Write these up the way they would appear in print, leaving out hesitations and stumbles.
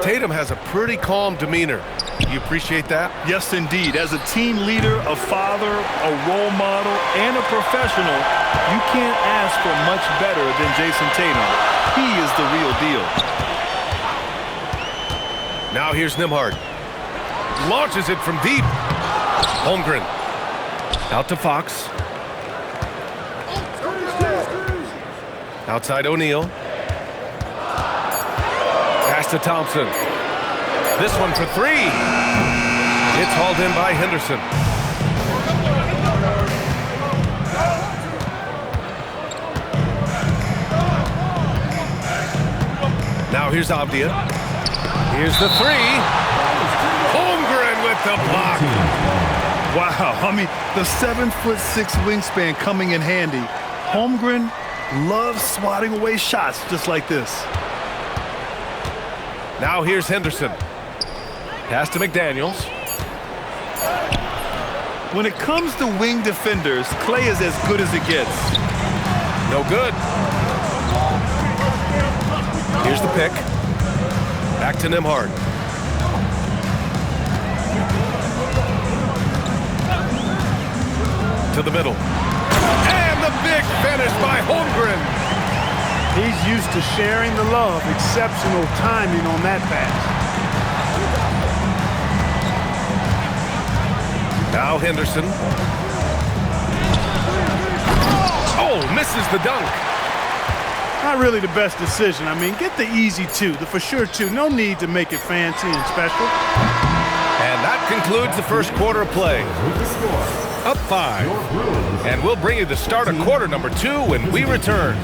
Tatum has a pretty calm demeanor. You appreciate that? Yes, indeed. As a team leader, a father, a role model, and a professional, you can't ask for much better than Jason Tatum. He is the real deal. Now here's Nembhard. Launches it from deep. Holmgren. Out to Fox. Outside O'Neal. Pass to Thompson. This one for three. It's hauled in by Henderson. Now here's Avdia. Here's the three. Holmgren with the block. Wow, I mean, the 7'6" wingspan coming in handy. Holmgren loves swatting away shots just like this. Now here's Henderson. Pass to McDaniels. When it comes to wing defenders, Klay is as good as it gets. No good. Here's the pick. Back to Nembhard. To the middle. And the big finish by Holmgren. He's used to sharing the love. Exceptional timing on that pass. Now Henderson. Oh, misses the dunk. Not really the best decision. I mean, get the easy two, the for sure two. No need to make it fancy and special. And that concludes the first quarter of play. Up 5. And we'll bring you the start of quarter number 2 when we return.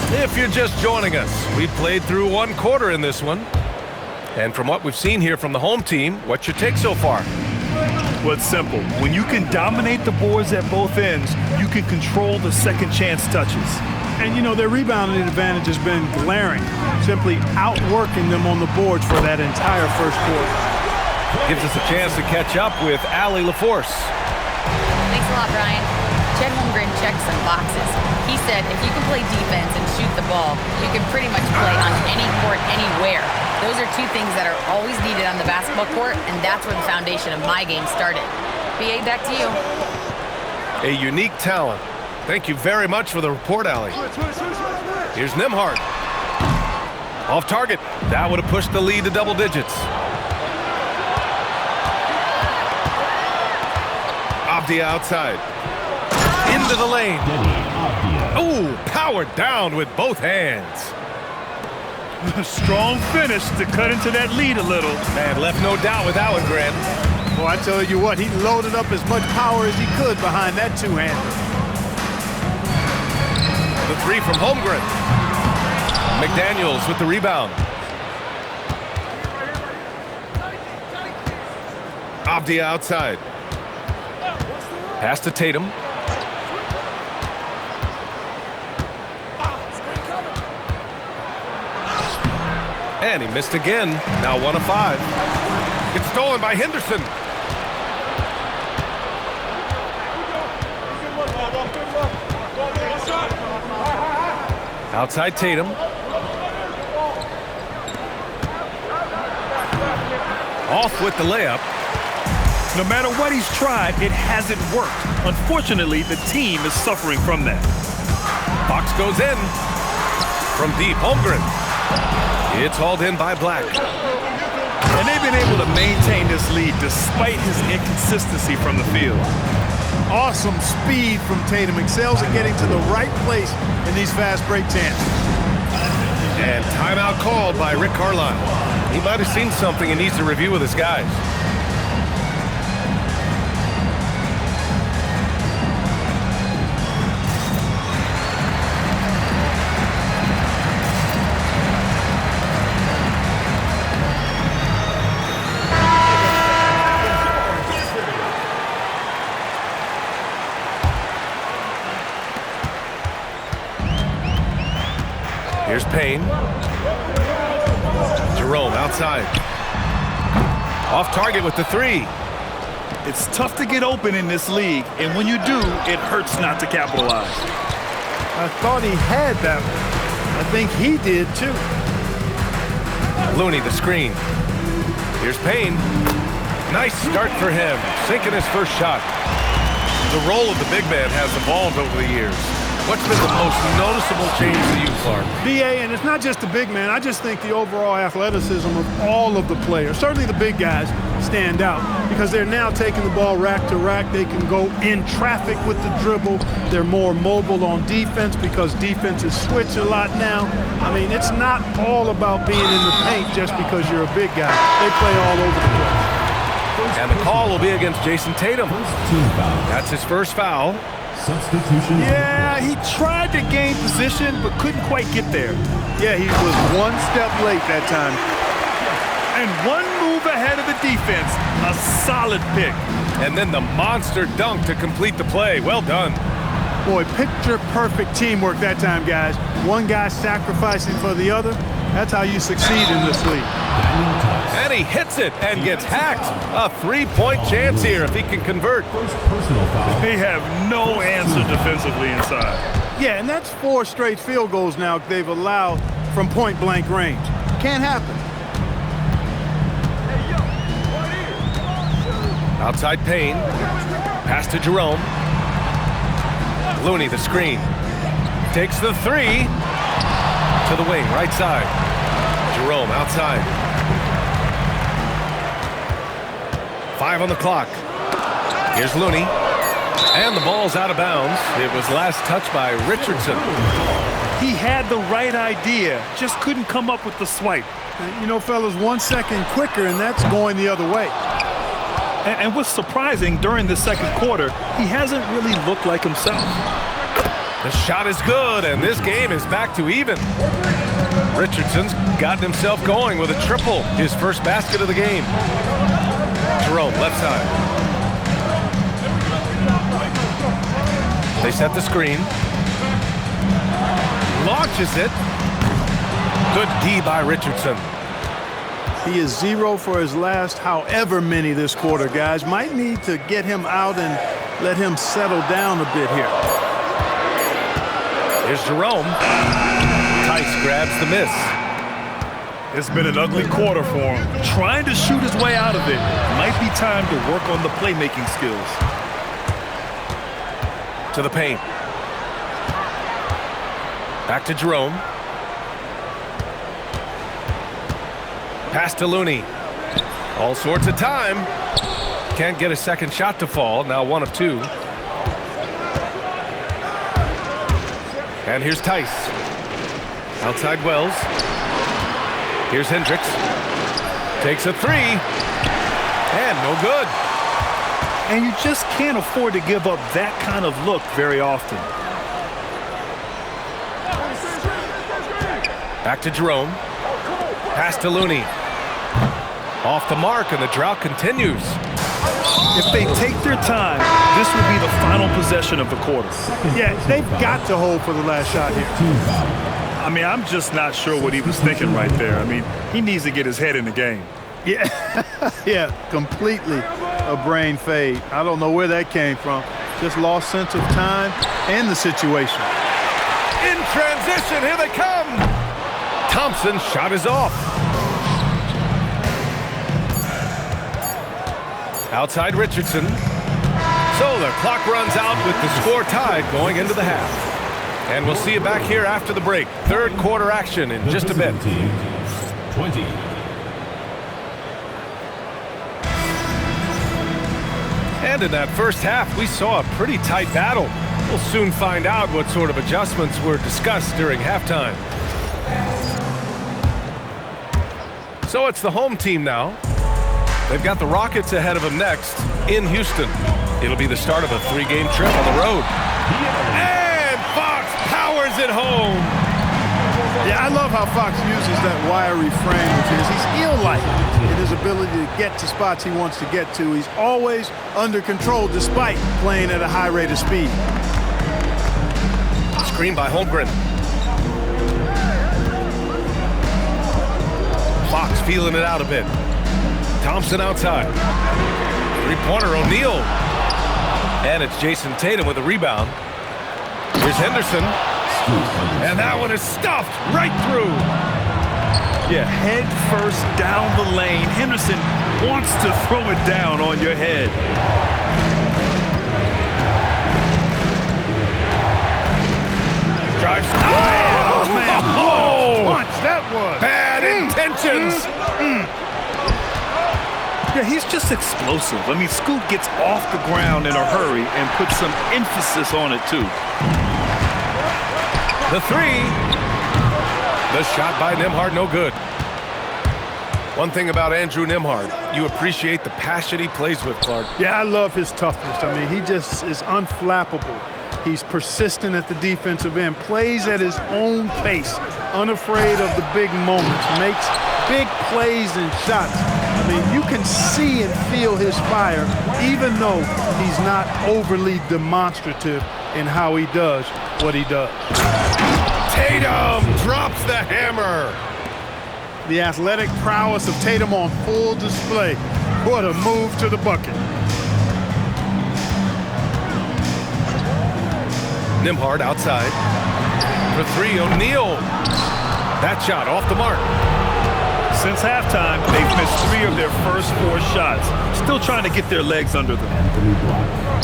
If you're just joining us, we've played through one quarter in this one. And from what we've seen here from the home team, what's your take so far? Well, it's simple. When you can dominate the boards at both ends, you can control the second chance touches. And, you know, their rebounding advantage has been glaring, simply outworking them on the boards for that entire first quarter. Gives us a chance to catch up with Allie LaForce. Thanks a lot, Brian. Chet Holmgren checked some boxes. He said if you can play defense and shoot the ball, you can pretty much play on any court, anywhere. Those are two things that are always needed on the basketball court, and that's where the foundation of my game started. BA, back to you. A unique talent. Thank you very much for the report, Allie. Here's Nembhard. Off target. That would have pushed the lead to double digits. Avdia outside. Into the lane. Oh, powered down with both hands. Strong finish to cut into that lead a little. Man, left no doubt with that one, Grant. Well, I tell you what, he loaded up as much power as he could behind that two-hander. The three from Holmgren. McDaniels with the rebound. Avdia outside. Pass to Tatum. And he missed again. Now 1 of 5. It's stolen by Henderson. Outside Tatum. Off with the layup. No matter what he's tried, it hasn't worked. Unfortunately, the team is suffering from that. Fox goes in. From deep, Holmgren. It's hauled in by Black. And they've been able to maintain this lead despite his inconsistency from the field. Awesome speed from Tatum. Excels at getting to the right place in these fast break chances. And timeout called by Rick Carlisle. He might have seen something and needs to review with his guys. Here's Payne. Jerome outside. Off target with the three. It's tough to get open in this league, and when you do, it hurts not to capitalize. I thought he had that one. I think he did too. Looney, the screen. Here's Payne. Nice start for him, sinking his first shot. The role of the big man has evolved over the years. What's been the most noticeable change to you, Clark? B.A., and it's not just the big man. I just think the overall athleticism of all of the players, certainly the big guys, stand out because they're now taking the ball rack to rack. They can go in traffic with the dribble. They're more mobile on defense because defenses switch a lot now. I mean, it's not all about being in the paint just because you're a big guy. They play all over the place. And the call will be against Jason Tatum. That's his first foul. Substitution. Yeah, he tried to gain position, but couldn't quite get there. Yeah, he was one step late that time. And one move ahead of the defense. A solid pick. And then the monster dunk to complete the play. Well done. Boy, picture-perfect teamwork that time, guys. One guy sacrificing for the other. That's how you succeed in this league. And he hits it and gets hacked. A three-point chance here if he can convert. They have no answer defensively inside. Yeah, and that's 4 straight field goals now they've allowed from point-blank range. Can't happen. Outside Payne. Pass to Jerome. Looney, the screen. Takes the three. To the wing, right side. Jerome outside. 5 on the clock. Here's Looney. And the ball's out of bounds. It was last touched by Richardson. He had the right idea, just couldn't come up with the swipe. You know, fellas, 1 second quicker, and that's going the other way. And what's surprising, during the second quarter, he hasn't really looked like himself. The shot is good, and this game is back to even. Richardson's gotten himself going with a triple, his first basket of the game. Jerome, left side. They set the screen. Launches it. Good D by Richardson. He is 0 for his last however many this quarter, guys. Might need to get him out and let him settle down a bit here. Here's Jerome. Tice grabs the miss. It's been an ugly quarter for him. Trying to shoot his way out of it. Might be time to work on the playmaking skills. To the paint. Back to Jerome. Pass to Looney. All sorts of time. Can't get a second shot to fall. Now 1 of 2. And here's Tice. Outside Wells. Here's Hendricks. Takes a three. And no good. And you just can't afford to give up that kind of look very often. Back to Jerome. Pass to Looney. Off the mark, and the drought continues. If they take their time, this will be the final possession of the quarter. Yeah, they've got to hold for the last shot here. I mean, I'm just not sure what he was thinking right there. I mean, he needs to get his head in the game. Yeah, yeah, completely a brain fade. I don't know where that came from. Just lost sense of time and the situation. In transition, here they come. Thompson's shot is off. Outside Richardson. So the clock runs out with the score tied going into the half. And we'll see you back here after the break. Third quarter action in just a bit. 20. And in that first half, we saw a pretty tight battle. We'll soon find out what sort of adjustments were discussed during halftime. So it's the home team now. They've got the Rockets ahead of them next in Houston. It'll be the start of a 3-game trip on the road. And Fox powers it home. Yeah, I love how Fox uses that wiry frame of his. He's eel-like in his ability to get to spots he wants to get to. He's always under control despite playing at a high rate of speed. Screen by Holmgren. Fox feeling it out a bit. Thompson outside. Three-pointer, O'Neal. And it's Jason Tatum with a rebound. Here's Here's Henderson. And that one is stuffed right through. Yeah, head first down the lane. Henderson wants to throw it down on your head. Drives. Oh, man. Oh! Punch, that was. Bad intentions. Yeah, he's just explosive. I mean, Scoot gets off the ground in a hurry and puts some emphasis on it, too. The three. The shot by Nembhard, no good. One thing about Andrew Nembhard, you appreciate the passion he plays with, Clark. Yeah, I love his toughness. I mean, he just is unflappable. He's persistent at the defensive end, plays at his own pace, unafraid of the big moments, makes big plays and shots. I mean, you can see and feel his fire, even though he's not overly demonstrative in how he does what he does. Tatum drops the hammer. The athletic prowess of Tatum on full display. What a move to the bucket. Nembhard outside. For three, O'Neal. That shot off the mark. Since halftime, they've missed 3 of their first 4 shots. Still trying to get their legs under them.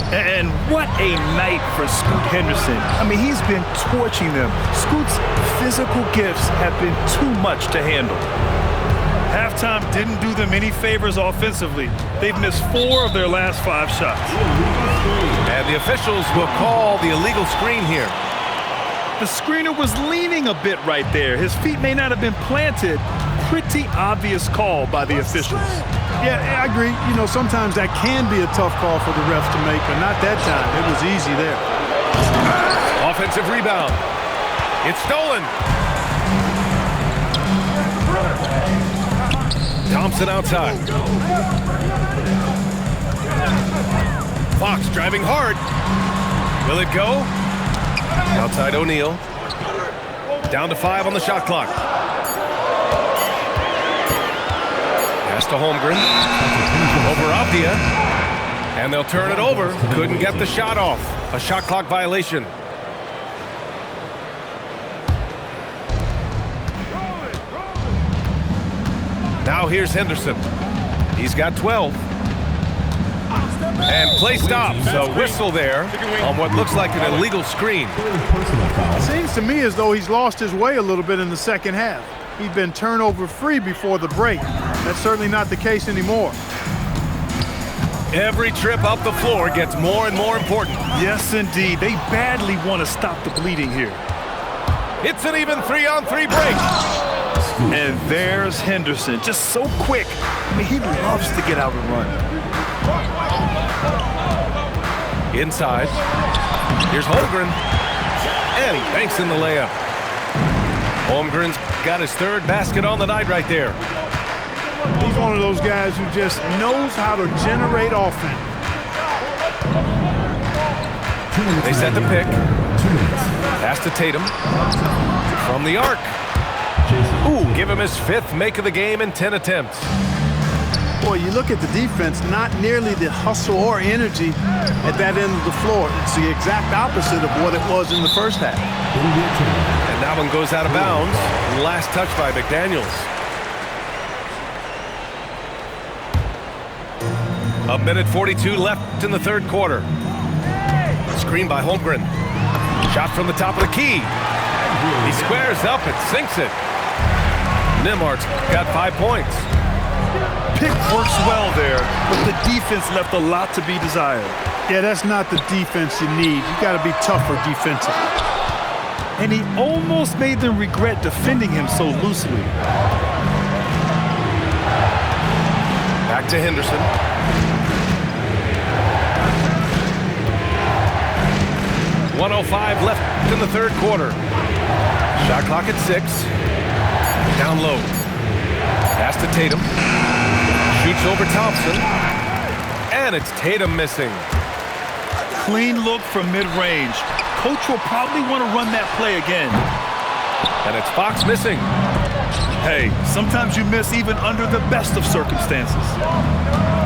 And what a night for Scoot Henderson. I mean, he's been torching them. Scoot's physical gifts have been too much to handle. Halftime didn't do them any favors offensively. They've missed 4 of their last 5 shots. And the officials will call the illegal screen here. The screener was leaning a bit right there. His feet may not have been planted. Pretty obvious call by the officials. Yeah, I agree. You know, sometimes that can be a tough call for the refs to make, but not that time. It was easy there. Offensive rebound. It's stolen. Thompson outside. Fox driving hard. Will it go? Outside O'Neal. Down to 5 on the shot clock. Pass to Holmgren. Over Avdia. And they'll turn it over. Couldn't get the shot off. A shot clock violation. Now here's Henderson. He's got 12. And play stops. A whistle there on what looks like an illegal screen. Seems to me as though he's lost his way a little bit in the second half. He's been turnover free before the break. That's certainly not the case anymore. Every trip up the floor gets more and more important. Yes, indeed. They badly want to stop the bleeding here. It's an even 3-on-3 break. And there's Henderson, just so quick. I mean, he loves to get out and run. Inside. Here's Holmgren. And he banks in the layup. Holmgren's got his 3rd basket on the night right there. He's one of those guys who just knows how to generate offense. They set the pick. Pass to Tatum. From the arc. Ooh, give him his 5th make of the game in 10 attempts. Boy, you look at the defense, not nearly the hustle or energy at that end of the floor. It's the exact opposite of what it was in the first half. And that one goes out of bounds. Last touch by McDaniels. A minute 42 left in the 3rd quarter. Screen by Holmgren. Shot from the top of the key. He squares up and sinks it. Nembhard's got 5 points. Pick works well there, but the defense left a lot to be desired. Yeah, that's not the defense you need. You got to be tougher defensively. And he almost made them regret defending him so loosely. Back to Henderson. .105 left in the 3rd quarter. Shot clock at 6. Down low. Pass to Tatum. Shoots over Thompson. And it's Tatum missing. Clean look from mid-range. Coach will probably want to run that play again. And it's Fox missing. Hey, sometimes you miss even under the best of circumstances.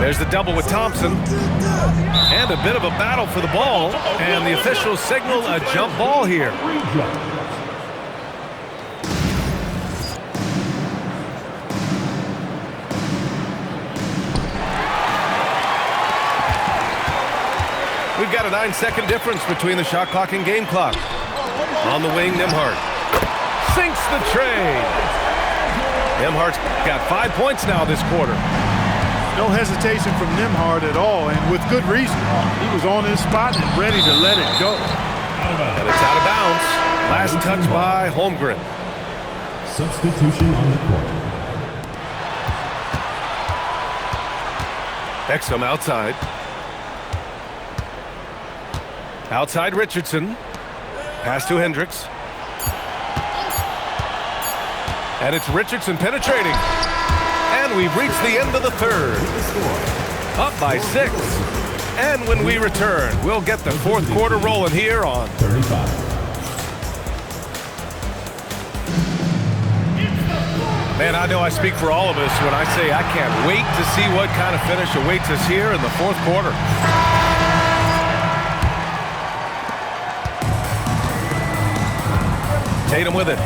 There's the double with Thompson. And a bit of a battle for the ball. And the officials signal a jump ball here. We've got a 9-second difference between the shot clock and game clock. On the wing, Nembhard sinks the tray. Nembhard's got 5 points now this quarter. No hesitation from Nembhard at all, and with good reason. He was on his spot and ready to let it go. And it's out of bounds. Last touch by Holmgren. Substitution on the court. Exum outside. Outside Richardson. Pass to Hendricks. And it's Richardson penetrating. And we've reached the end of the third. Up by 6. And when we return, we'll get the fourth quarter rolling here on 35. Man, I know I speak for all of us when I say I can't wait to see what kind of finish awaits us here in the fourth quarter. Tatum with it.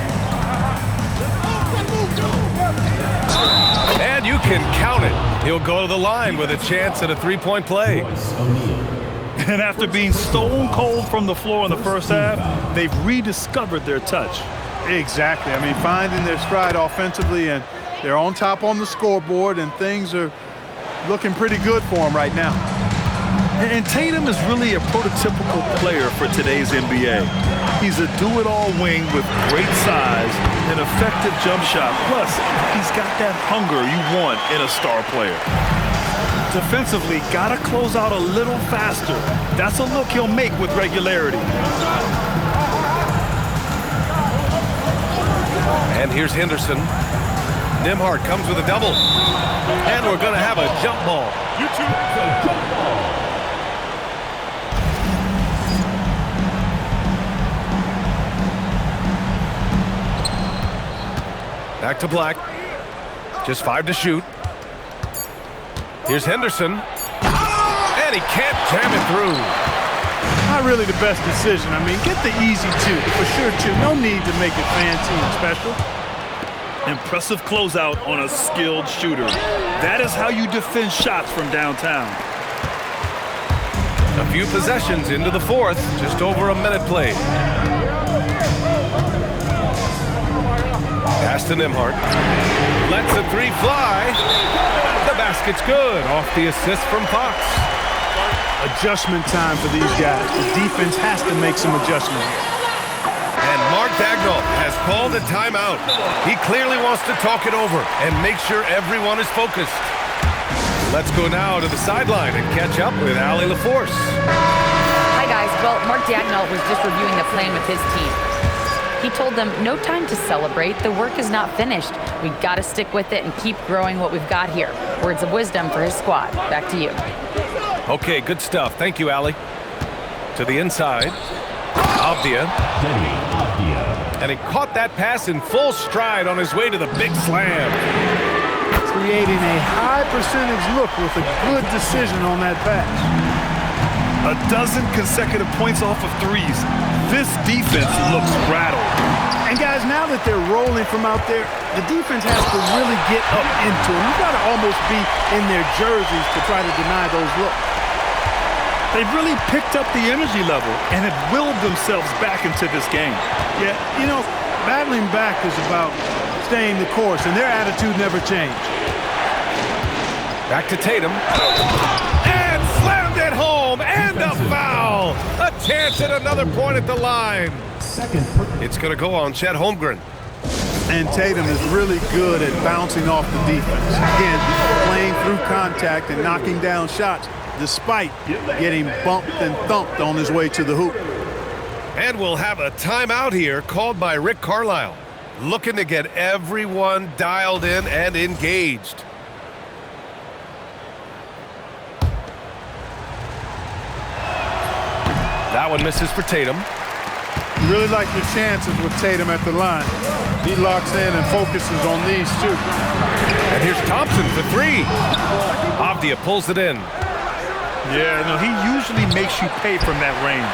And you can count it. He'll go to the line with a chance at a three-point play. And after being stone cold from the floor in the first half, they've rediscovered their touch. Exactly. I mean, finding their stride offensively, and they're on top on the scoreboard, and things are looking pretty good for them right now. And Tatum is really a prototypical player for today's NBA. He's a do-it-all wing with great size, an effective jump shot. Plus, he's got that hunger you want in a star player. Defensively, gotta close out a little faster. That's a look he'll make with regularity. And here's Henderson. Nembhard comes with a double. And we're going to have a jump ball. Back to Black. Just 5 to shoot. Here's Henderson. And he can't jam it through. Not really the best decision. I mean, get the easy two, for sure, two. No need to make it fancy and special. Impressive closeout on a skilled shooter. That is how you defend shots from downtown. A few possessions into the fourth. Just over a minute played. Pass to Nembhard. Lets the three fly. The basket's good. Off the assist from Fox. Adjustment time for these guys. The defense has to make some adjustments. And Mark Daigneault has called a timeout. He clearly wants to talk it over and make sure everyone is focused. Let's go now to the sideline and catch up with Allie LaForce. Hi, guys. Well, Mark Daigneault was just reviewing the plan with his team. He told them, no time to celebrate. The work is not finished. We've got to stick with it and keep growing what we've got here. Words of wisdom for his squad. Back to you. Okay, good stuff. Thank you, Allie. To the inside. Avdia. And he caught that pass in full stride on his way to the big slam. Creating a high percentage look with a good decision on that pass. A dozen consecutive points off of threes. This defense looks rattled. And guys, now that they're rolling from out there, the defense has to really get up into them. You've got to almost be in their jerseys to try to deny those looks. They've really picked up the energy level and have willed themselves back into this game. Yeah, you know, battling back is about staying the course, and their attitude never changed. Back to Tatum. And slammed it home, and a foul. A chance at another point at the line. It's going to go on Chet Holmgren. And Tatum is really good at bouncing off the defense. Again, playing through contact and knocking down shots, despite getting bumped and thumped on his way to the hoop. And we'll have a timeout here called by Rick Carlisle, looking to get everyone dialed in and engaged. That one misses for Tatum. You really like your chances with Tatum at the line. He locks in and focuses on these two. And here's Thompson for three. Avdia pulls it in. Yeah, no, he usually makes you pay from that range.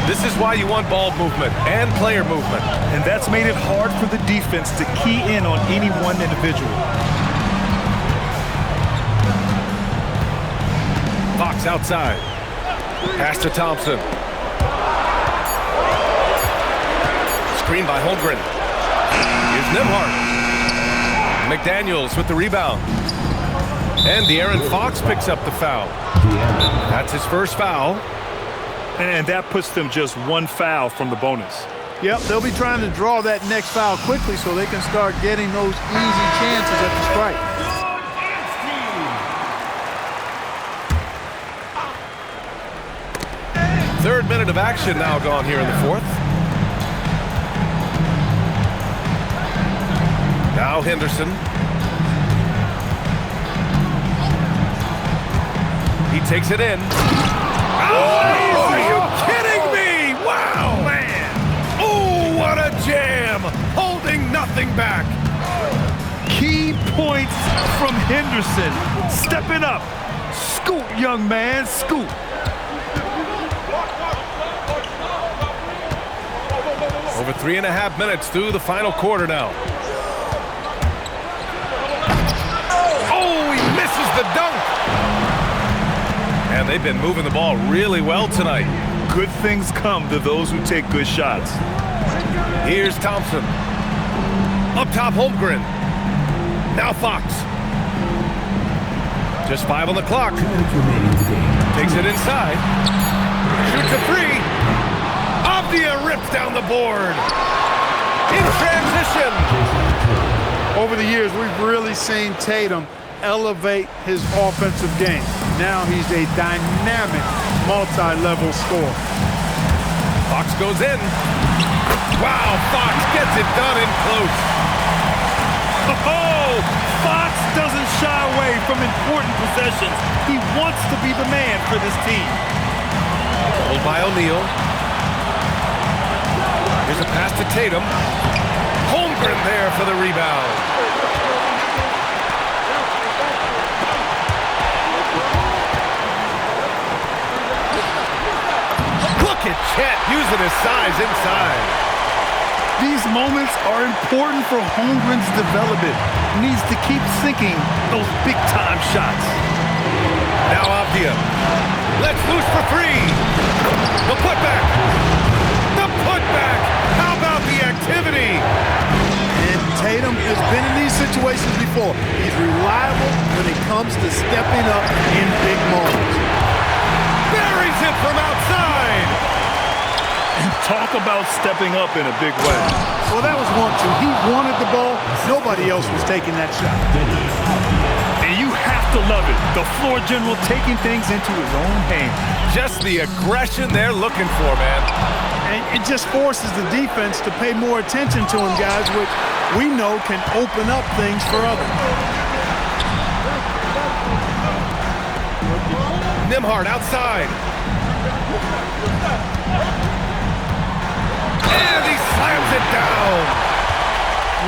This is why you want ball movement and player movement. And that's made it hard for the defense to key in on any one individual. Fox outside. Pass to Thompson. Screen by Holmgren. Here's Nembhard. McDaniels with the rebound. And De'Aaron Fox picks up the foul. That's his first foul. And that puts them just one foul from the bonus. Yep, they'll be trying to draw that next foul quickly so they can start getting those easy chances at the strike. Third minute of action now gone here in the fourth. Now Henderson. He takes it in. Oh, are you kidding me? Wow, man. Oh, what a jam. Holding nothing back. Key points from Henderson. Stepping up. Scoot, young man, scoot. Over 3.5 minutes through the final quarter now. Oh, he misses the dunk. And they've been moving the ball really well tonight. Good things come to those who take good shots. Here's Thompson. Up top, Holmgren. Now Fox. Just 5 on the clock. Takes it inside. Shoots a three. Avdia rips down the board. In transition. Over the years, we've really seen Tatum elevate his offensive game. Now he's a dynamic, multi-level scorer. Fox goes in. Wow, Fox gets it done in close. Oh, Fox doesn't shy away from important possessions. He wants to be the man for this team. Pulled by O'Neal. Here's a pass to Tatum. Holmgren there for the rebound. Look at Chet using his size inside. These moments are important for Holmgren's development. He needs to keep sinking those big-time shots. Now Avdia. Let's loose for three. The putback. The putback. How about the activity? And Tatum has been in these situations before. He's reliable when it comes to stepping up in big moments. Buries it from outside. And talk about stepping up in a big way. Well, that was 1-2. He wanted the ball. Nobody else was taking that shot. And you have to love it. The floor general taking things into his own hands. Just the aggression they're looking for, man. And it just forces the defense to pay more attention to him, guys, which we know can open up things for others. Nembhard outside. And he slams it down.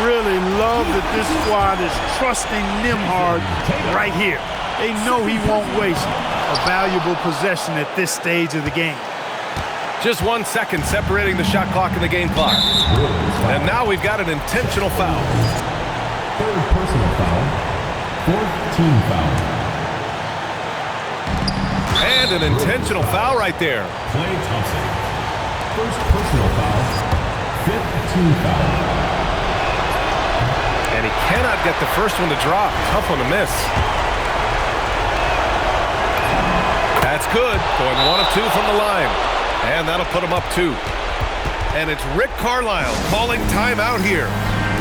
Really love that this squad is trusting Nembhard right here. They know he won't waste a valuable possession at this stage of the game. Just 1 second separating the shot clock and the game clock. And now we've got an intentional foul. Third personal foul. Fourth team foul. And an intentional foul right there. Klay Thompson. First personal foul. Fifth team foul. And he cannot get the first one to drop. Tough one to miss. That's good. Going 1 of 2 from the line. And that'll put him up 2. And it's Rick Carlisle calling timeout here.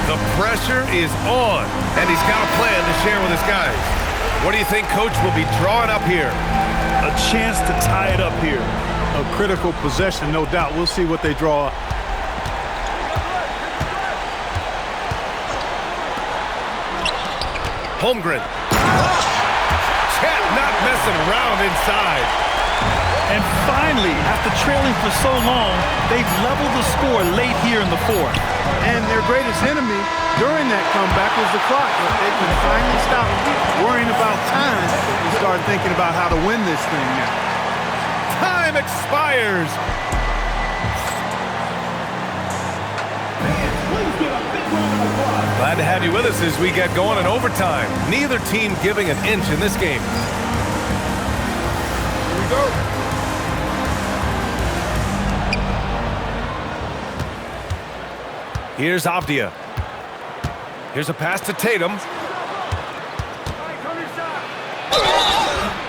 The pressure is on. And he's got a plan to share with his guys. What do you think Coach will be drawing up here? A chance to tie it up here. A critical possession, no doubt. We'll see what they draw up. Holmgren. Chet not messing around inside. And finally, after trailing for so long, they've leveled the score late here in the fourth. And their greatest enemy during that comeback was the clock. If they can finally stop worrying about time and start thinking about how to win this thing now. Time expires. Glad to have you with us as we get going in overtime. Neither team giving an inch in this game. Here we go. Here's Avdia. Here's a pass to Tatum.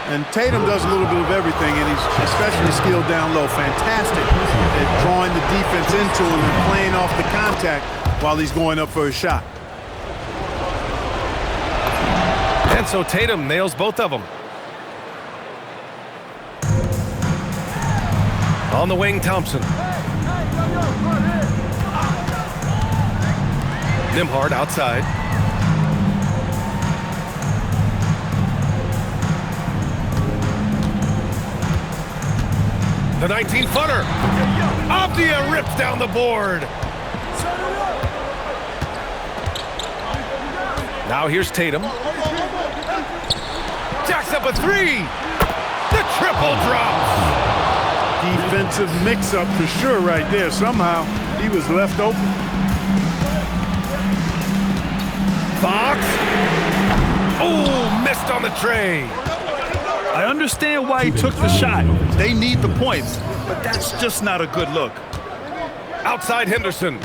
And Tatum does a little bit of everything, and he's especially skilled down low. Fantastic at drawing the defense into him and playing off the contact while he's going up for a shot. And so Tatum nails both of them. On the wing, Thompson. Nembhard outside. The 19-footer. Avdia rips down the board. Now here's Tatum. Jacks up a three. The triple drops. Defensive mix-up for sure right there. Somehow he was left open. Fox. Oh, missed on the tray. I understand why he took the shot. They need the points, but that's just not a good look. Outside Henderson.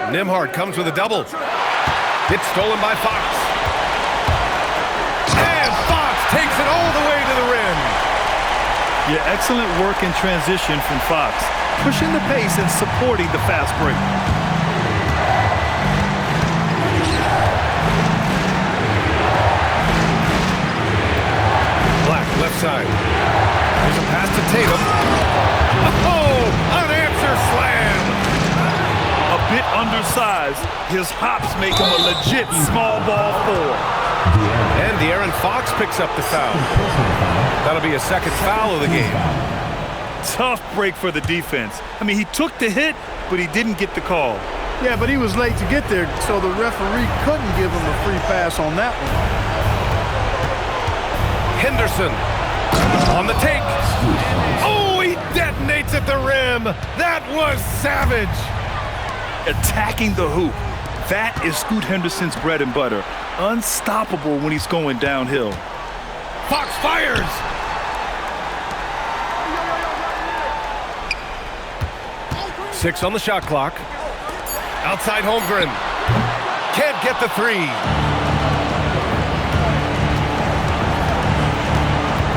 Nembhard comes with a double. It's stolen by Fox. And Fox takes it all the way to the rim. Yeah, excellent work in transition from Fox, pushing the pace and supporting the fast break. Black, left side. There's a pass to Tatum. Oh, an answer slam. A bit undersized, his hops make him a legit small ball four. And De'Aaron Fox picks up the foul. That'll be a second foul of the game. Tough break for the defense. I mean, he took the hit, but he didn't get the call. Yeah, but he was late to get there, so the referee couldn't give him a free pass on that one. Henderson on the take. Oh, he detonates at the rim. That was savage. Attacking the hoop. That is Scoot Henderson's bread and butter. Unstoppable when he's going downhill. Fox fires. Six on the shot clock. Outside Holmgren. Can't get the three.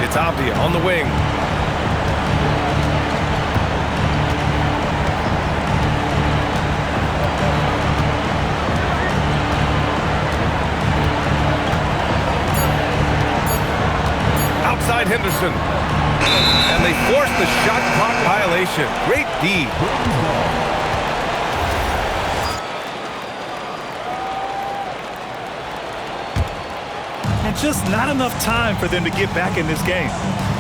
It's Avdia on the wing. Outside Henderson. And they force the shot clock violation. Great D. And just not enough time for them to get back in this game.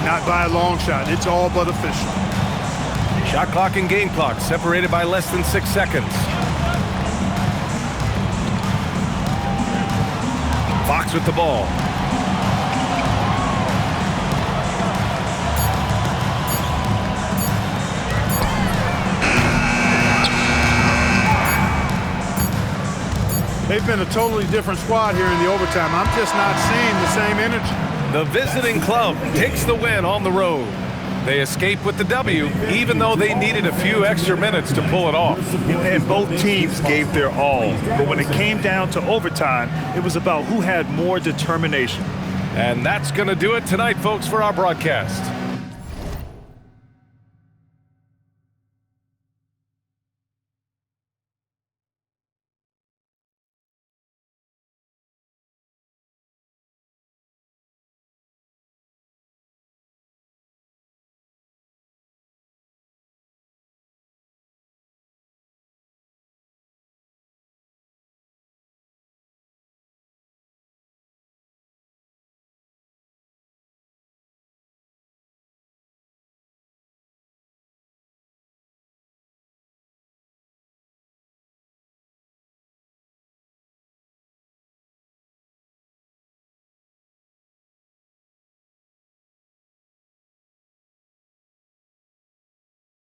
Not by a long shot. It's all but official. Shot clock and game clock separated by less than 6 seconds. Fox with the ball. They've been a totally different squad here in the overtime. I'm just not seeing the same energy. The visiting club takes the win on the road. They escape with the W, even though they needed a few extra minutes to pull it off. And both teams gave their all. But when it came down to overtime, it was about who had more determination. And that's going to do it tonight, folks, for our broadcast.